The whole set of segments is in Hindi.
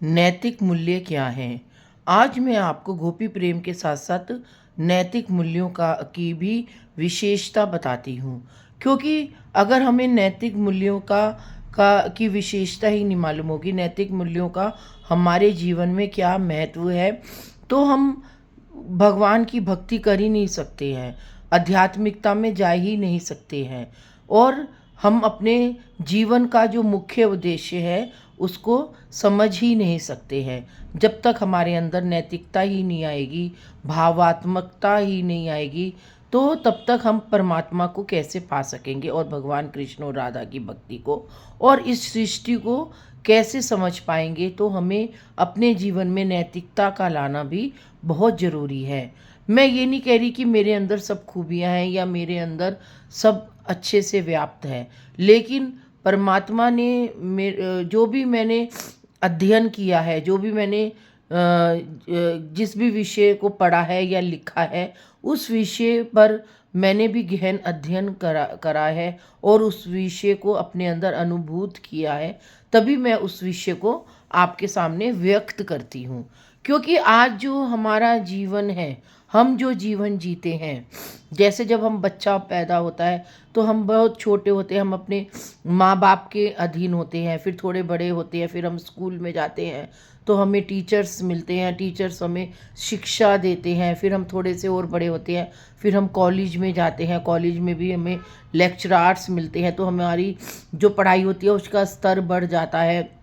नैतिक मूल्य क्या हैं? आज मैं आपको गोपी प्रेम के साथ साथ नैतिक मूल्यों का की भी विशेषता बताती हूँ। क्योंकि अगर हमें नैतिक मूल्यों का की विशेषता ही नहीं मालूम होगी, नैतिक मूल्यों का हमारे जीवन में क्या महत्व है, तो हम भगवान की भक्ति कर ही नहीं सकते हैं, आध्यात्मिकता में जा ही नहीं सकते हैं और हम अपने जीवन का जो मुख्य उद्देश्य है उसको समझ ही नहीं सकते हैं। जब तक हमारे अंदर नैतिकता ही नहीं आएगी, भावात्मकता ही नहीं आएगी, तो तब तक हम परमात्मा को कैसे पा सकेंगे और भगवान कृष्ण और राधा की भक्ति को और इस सृष्टि को कैसे समझ पाएंगे। तो हमें अपने जीवन में नैतिकता का लाना भी बहुत ज़रूरी है। मैं ये नहीं कह रही कि मेरे अंदर सब खूबियाँ हैं या मेरे अंदर सब अच्छे से व्याप्त है, लेकिन परमात्मा ने जो भी मैंने अध्ययन किया है, जो भी मैंने जिस भी विषय को पढ़ा है या लिखा है, उस विषय पर मैंने भी गहन अध्ययन करा है और उस विषय को अपने अंदर अनुभूत किया है, तभी मैं उस विषय को आपके सामने व्यक्त करती हूँ। क्योंकि आज जो हमारा जीवन है, हम जो जीवन जीते हैं, जैसे जब हम बच्चा पैदा होता है तो हम बहुत छोटे होते हैं, हम अपने माँ बाप के अधीन होते हैं, फिर थोड़े बड़े होते हैं, फिर हम स्कूल में जाते हैं तो हमें टीचर्स मिलते हैं, टीचर्स हमें शिक्षा देते हैं, फिर हम थोड़े से और बड़े होते हैं, फिर हम कॉलेज में जाते हैं, कॉलेज में भी हमें लेक्चरार्स मिलते हैं, तो हमारी जो पढ़ाई होती है उसका स्तर बढ़ जाता है।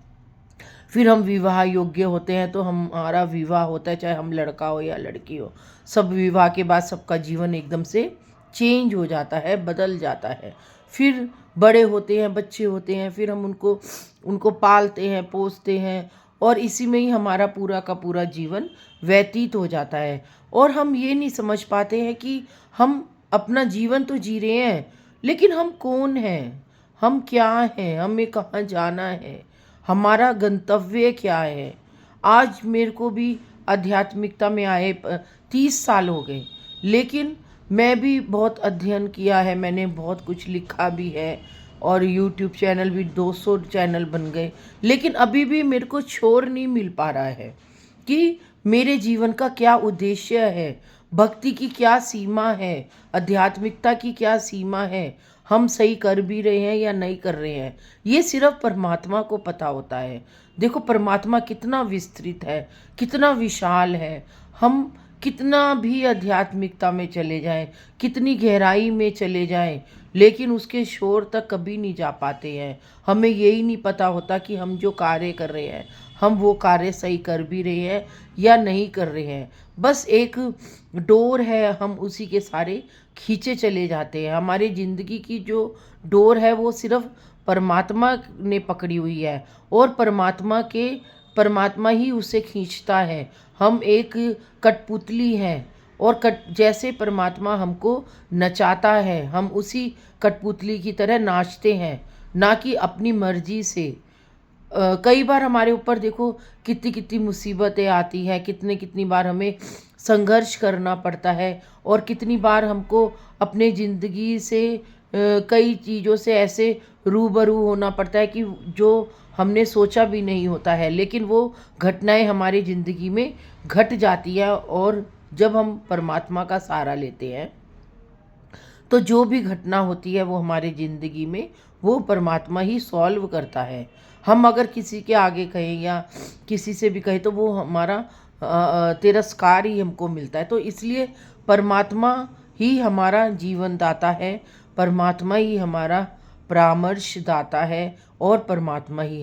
फिर हम विवाह योग्य होते हैं तो हमारा विवाह होता है, चाहे हम लड़का हो या लड़की हो। सब विवाह के बाद सबका जीवन एकदम से चेंज हो जाता है, बदल जाता है। फिर बड़े होते हैं, बच्चे होते हैं, फिर हम उनको उनको पालते हैं, पोसते हैं और इसी में ही हमारा पूरा का पूरा जीवन व्यतीत हो जाता है। और हम ये नहीं समझ पाते हैं कि हम अपना जीवन तो जी रहे हैं, लेकिन हम कौन हैं, हम क्या हैं, हमें कहाँ जाना है, हमारा गंतव्य क्या है। आज मेरे को भी आध्यात्मिकता में आए 30 साल हो गए, लेकिन मैं भी बहुत अध्ययन किया है, मैंने बहुत कुछ लिखा भी है और यूट्यूब चैनल भी 200 चैनल बन गए, लेकिन अभी भी मेरे को छोर नहीं मिल पा रहा है कि मेरे जीवन का क्या उद्देश्य है, भक्ति की क्या सीमा है, आध्यात्मिकता की क्या सीमा है, हम सही कर भी रहे हैं या नहीं कर रहे हैं। ये सिर्फ परमात्मा को पता होता है। देखो परमात्मा कितना विस्तृत है, कितना विशाल है। हम कितना भी आध्यात्मिकता में चले जाएं, कितनी गहराई में चले जाएं, लेकिन उसके शोर तक कभी नहीं जा पाते हैं। हमें यही नहीं पता होता कि हम जो कार्य कर रहे हैं, हम वो कार्य सही कर भी रहे हैं या नहीं कर रहे हैं। बस एक डोर है, हम उसी के सारे खींचे चले जाते हैं। हमारी ज़िंदगी की जो डोर है वो सिर्फ परमात्मा ने पकड़ी हुई है और परमात्मा ही उसे खींचता है। हम एक कठपुतली हैं और कट जैसे परमात्मा हमको नचाता है, हम उसी कठपुतली की तरह नाचते हैं, ना कि अपनी मर्जी से। कई बार हमारे ऊपर देखो कितनी कितनी मुसीबतें आती हैं, कितने कितनी बार हमें संघर्ष करना पड़ता है और कितनी बार हमको अपने ज़िंदगी से कई चीज़ों से ऐसे रूबरू होना पड़ता है कि जो हमने सोचा भी नहीं होता है, लेकिन वो घटनाएं हमारी ज़िंदगी में घट जाती है और जब हम परमात्मा का सहारा लेते हैं तो जो भी घटना होती है वो हमारी ज़िंदगी में वो परमात्मा ही सॉल्व करता है। हम अगर किसी के आगे कहें या किसी से भी कहें तो वो हमारा तिरस्कार ही हमको मिलता है। तो इसलिए परमात्मा ही हमारा जीवन दाता है, परमात्मा ही हमारा परामर्श दाता है और परमात्मा ही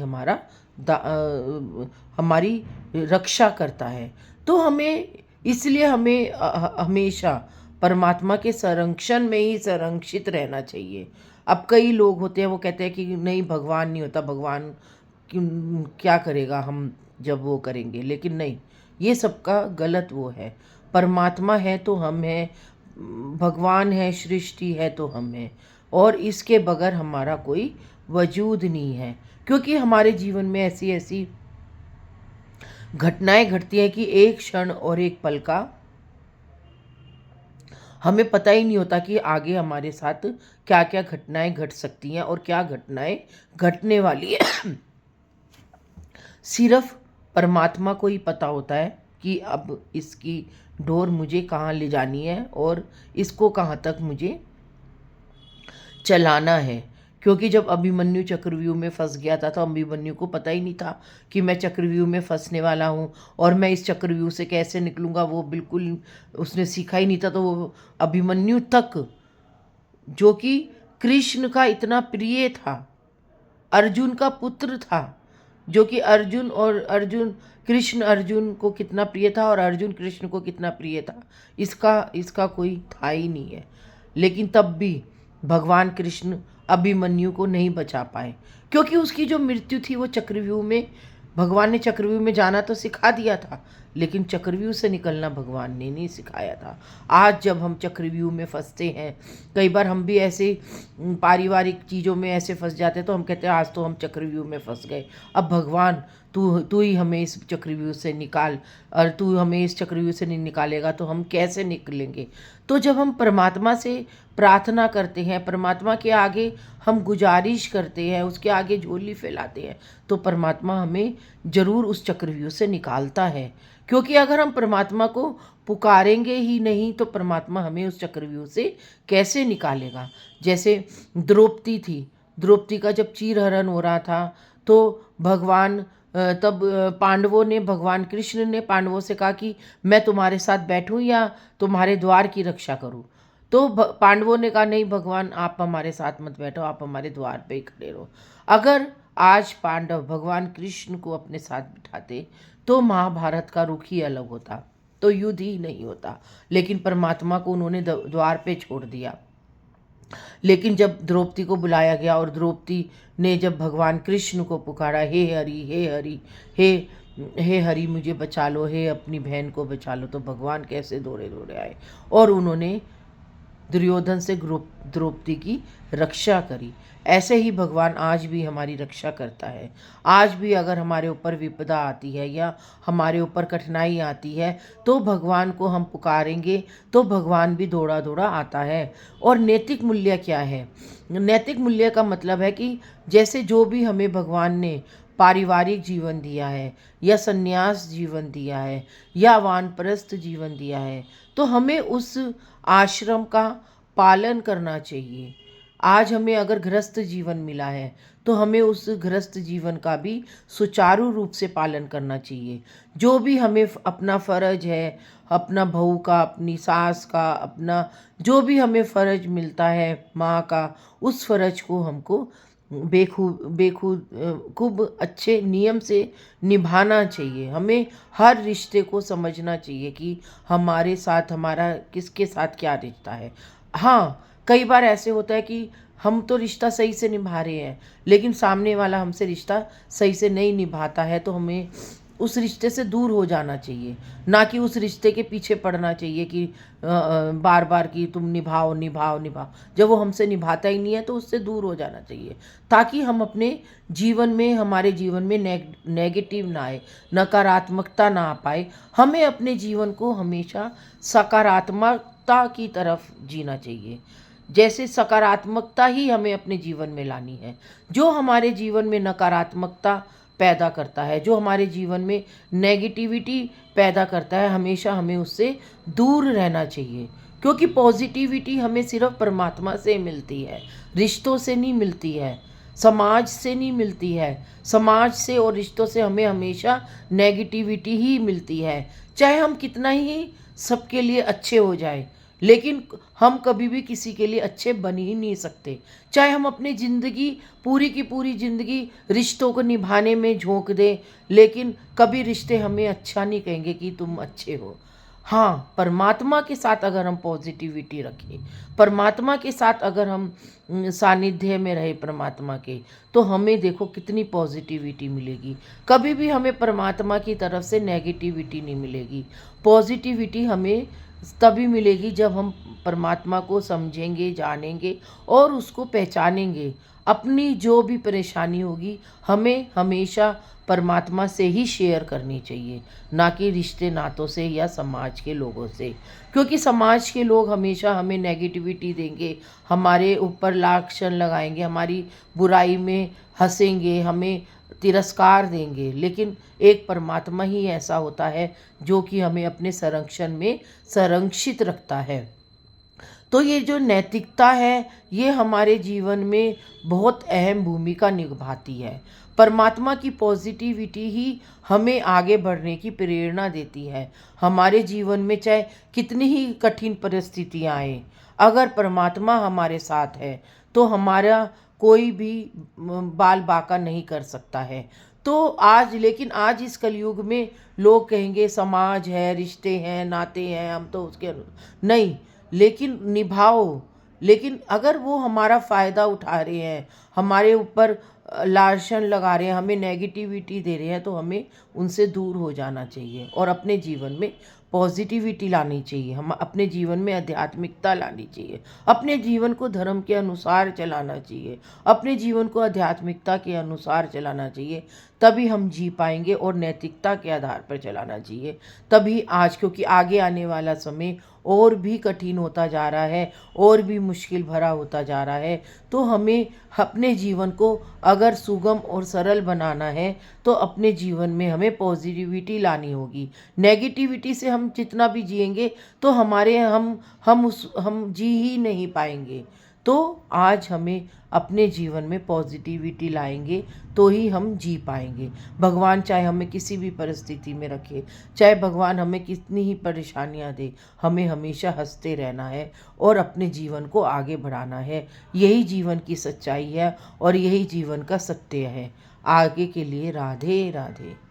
हमारी रक्षा करता है। तो हमें हमेशा परमात्मा के संरक्षण में ही संरक्षित रहना चाहिए। अब कई लोग होते हैं वो कहते हैं कि नहीं भगवान नहीं होता, भगवान क्या करेगा हम जब वो करेंगे, लेकिन नहीं, ये सबका गलत वो है। परमात्मा है तो हम हैं, भगवान है, सृष्टि है तो हम हैं और इसके बगैर हमारा कोई वजूद नहीं है। क्योंकि हमारे जीवन में ऐसी ऐसी घटनाएं घटती हैं कि एक क्षण और एक पल का हमें पता ही नहीं होता कि आगे हमारे साथ क्या क्या घटनाएं घट सकती हैं और क्या घटनाएं घटने वाली है। सिर्फ परमात्मा को ही पता होता है कि अब इसकी डोर मुझे कहाँ ले जानी है और इसको कहाँ तक मुझे चलाना है। क्योंकि जब अभिमन्यु चक्रव्यूह में फंस गया था तो अभिमन्यु को पता ही नहीं था कि मैं चक्रव्यूह में फंसने वाला हूँ और मैं इस चक्रव्यूह से कैसे निकलूँगा, वो बिल्कुल उसने सीखा ही नहीं था। तो वो अभिमन्यु तक, जो कि कृष्ण का इतना प्रिय था, अर्जुन का पुत्र था, जो कि अर्जुन कृष्ण अर्जुन को कितना प्रिय था और अर्जुन कृष्ण को कितना प्रिय था, इसका कोई था ही नहीं है। लेकिन तब भी भगवान कृष्ण अभिमन्यु को नहीं बचा पाए, क्योंकि उसकी जो मृत्यु थी वो चक्रव्यूह में, भगवान ने चक्रव्यूह में जाना तो सिखा दिया था, लेकिन चक्रव्यूह से निकलना भगवान ने नहीं सिखाया था। आज जब हम चक्रव्यूह में फंसते हैं, कई बार हम भी ऐसे पारिवारिक चीज़ों में ऐसे फंस जाते हैं, तो हम कहते हैं आज तो हम चक्रव्यूह में फंस गए, अब भगवान तू ही हमें इस चक्रव्यूह से निकाल, और तू हमें इस चक्रव्यूह से नहीं निकालेगा तो हम कैसे निकलेंगे। तो जब हम परमात्मा से प्रार्थना करते हैं, परमात्मा के आगे हम गुजारिश करते हैं, उसके आगे झोली फैलाते हैं, तो परमात्मा हमें ज़रूर उस चक्रव्यूह से निकालता है। क्योंकि अगर हम परमात्मा को पुकारेंगे ही नहीं तो परमात्मा हमें उस चक्रव्यूह से कैसे निकालेगा। जैसे द्रौपदी थी, द्रौपदी का जब चीरहरण हो रहा था तो भगवान तब पांडवों ने, भगवान कृष्ण ने पांडवों से कहा कि मैं तुम्हारे साथ बैठूं या तुम्हारे द्वार की रक्षा करूं। तो पांडवों ने कहा नहीं भगवान, आप हमारे साथ मत बैठो, आप हमारे द्वार पे ही खड़े रहो। अगर आज पांडव भगवान कृष्ण को अपने साथ बिठाते तो महाभारत का रुख ही अलग होता, तो युद्ध ही नहीं होता। लेकिन परमात्मा को उन्होंने द्वार पे छोड़ दिया। लेकिन जब द्रौपदी को बुलाया गया और द्रौपदी ने जब भगवान कृष्ण को पुकारा, हे हरि हे हरि, हे हरि मुझे बचा लो, हे अपनी बहन को बचा लो, तो भगवान कैसे दौड़े दौड़े आए और उन्होंने दुर्योधन से द्रौपदी की रक्षा करी। ऐसे ही भगवान आज भी हमारी रक्षा करता है। आज भी अगर हमारे ऊपर विपदा आती है या हमारे ऊपर कठिनाई आती है तो भगवान को हम पुकारेंगे तो भगवान भी दौड़ा दौड़ा आता है। और नैतिक मूल्य क्या है? नैतिक मूल्य का मतलब है कि जैसे जो भी हमें भगवान ने पारिवारिक जीवन दिया है या संन्यास जीवन दिया है या वानप्रस्थ जीवन दिया है, तो हमें उस आश्रम का पालन करना चाहिए। आज हमें अगर गृहस्थ जीवन मिला है तो हमें उस गृहस्थ जीवन का भी सुचारू रूप से पालन करना चाहिए। जो भी हमें अपना फ़र्ज है, अपना बहू का, अपनी सास का, अपना जो भी हमें फ़र्ज मिलता है माँ का, उस फ़र्ज को हमको खूब अच्छे नियम से निभाना चाहिए। हमें हर रिश्ते को समझना चाहिए कि हमारे साथ हमारा किसके साथ क्या रिश्ता है। हाँ, कई बार ऐसे होता है कि हम तो रिश्ता सही से निभा रहे हैं लेकिन सामने वाला हमसे रिश्ता सही से नहीं निभाता है, तो हमें उस रिश्ते से दूर हो जाना चाहिए, ना कि उस रिश्ते के पीछे पड़ना चाहिए कि बार बार कि तुम निभाओ निभाओ निभाओ। जब वो हमसे निभाता ही नहीं है तो उससे दूर हो जाना चाहिए, ताकि हम अपने जीवन में, हमारे जीवन में नेगेटिव ना आए, नकारात्मकता ना आ पाए। हमें अपने जीवन को हमेशा सकारात्मकता की तरफ जीना चाहिए। जैसे सकारात्मकता ही हमें अपने जीवन में लानी है। जो हमारे जीवन में नकारात्मकता पैदा करता है, जो हमारे जीवन में नेगेटिविटी पैदा करता है, हमेशा हमें उससे दूर रहना चाहिए। क्योंकि पॉजिटिविटी हमें सिर्फ परमात्मा से मिलती है, रिश्तों से नहीं मिलती है, समाज से नहीं मिलती है। समाज से और रिश्तों से हमें हमेशा नेगेटिविटी ही मिलती है। चाहे हम कितना ही सबके लिए अच्छे हो जाए, लेकिन हम कभी भी किसी के लिए अच्छे बन ही नहीं सकते। चाहे हम अपनी ज़िंदगी, पूरी की पूरी ज़िंदगी रिश्तों को निभाने में झोंक दें, लेकिन कभी रिश्ते हमें अच्छा नहीं कहेंगे कि तुम अच्छे हो। हाँ, परमात्मा के साथ अगर हम पॉजिटिविटी रखें, परमात्मा के साथ अगर हम सानिध्य में रहे परमात्मा के, तो हमें देखो कितनी पॉजिटिविटी मिलेगी। कभी भी हमें परमात्मा की तरफ से नेगेटिविटी नहीं मिलेगी। पॉजिटिविटी हमें तभी मिलेगी जब हम परमात्मा को समझेंगे, जानेंगे और उसको पहचानेंगे। अपनी जो भी परेशानी होगी हमें हमेशा परमात्मा से ही शेयर करनी चाहिए, ना कि रिश्ते नातों से या समाज के लोगों से। क्योंकि समाज के लोग हमेशा हमें नेगेटिविटी देंगे, हमारे ऊपर लांछन लगाएंगे, हमारी बुराई में हंसेंगे, हमें तिरस्कार देंगे। लेकिन एक परमात्मा ही ऐसा होता है जो कि हमें अपने संरक्षण में संरक्षित रखता है। तो ये जो नैतिकता है ये हमारे जीवन में बहुत अहम भूमिका निभाती है। परमात्मा की पॉजिटिविटी ही हमें आगे बढ़ने की प्रेरणा देती है। हमारे जीवन में चाहे कितनी ही कठिन परिस्थितियाँ आए, अगर परमात्मा हमारे साथ है तो हमारा कोई भी बाल बाका नहीं कर सकता है। तो लेकिन आज इस कलयुग में लोग कहेंगे समाज है, रिश्ते हैं, नाते हैं, हम तो उसके नहीं, लेकिन निभाओ। लेकिन अगर वो हमारा फ़ायदा उठा रहे हैं, हमारे ऊपर लांछन लगा रहे हैं, हमें नेगेटिविटी दे रहे हैं, तो हमें उनसे दूर हो जाना चाहिए और अपने जीवन में पॉजिटिविटी लानी चाहिए। हम अपने जीवन में आध्यात्मिकता लानी चाहिए, अपने जीवन को धर्म के अनुसार चलाना चाहिए, अपने जीवन को आध्यात्मिकता के अनुसार चलाना चाहिए। तभी हम जी पाएंगे और नैतिकता के आधार पर चलाना चाहिए। तभी आज, क्योंकि आगे आने वाला समय और भी कठिन होता जा रहा है, और भी मुश्किल भरा होता जा रहा है। तो हमें अपने जीवन को अगर सुगम और सरल बनाना है तो अपने जीवन में हमें पॉजिटिविटी लानी होगी। नेगेटिविटी से हम जितना भी जिएंगे तो हमारे हम जी ही नहीं पाएंगे। तो आज हमें अपने जीवन में पॉजिटिविटी लाएंगे तो ही हम जी पाएंगे। भगवान चाहे हमें किसी भी परिस्थिति में रखे, चाहे भगवान हमें कितनी ही परेशानियां दे, हमें हमेशा हंसते रहना है और अपने जीवन को आगे बढ़ाना है। यही जीवन की सच्चाई है और यही जीवन का सत्य है। आगे के लिए राधे राधे।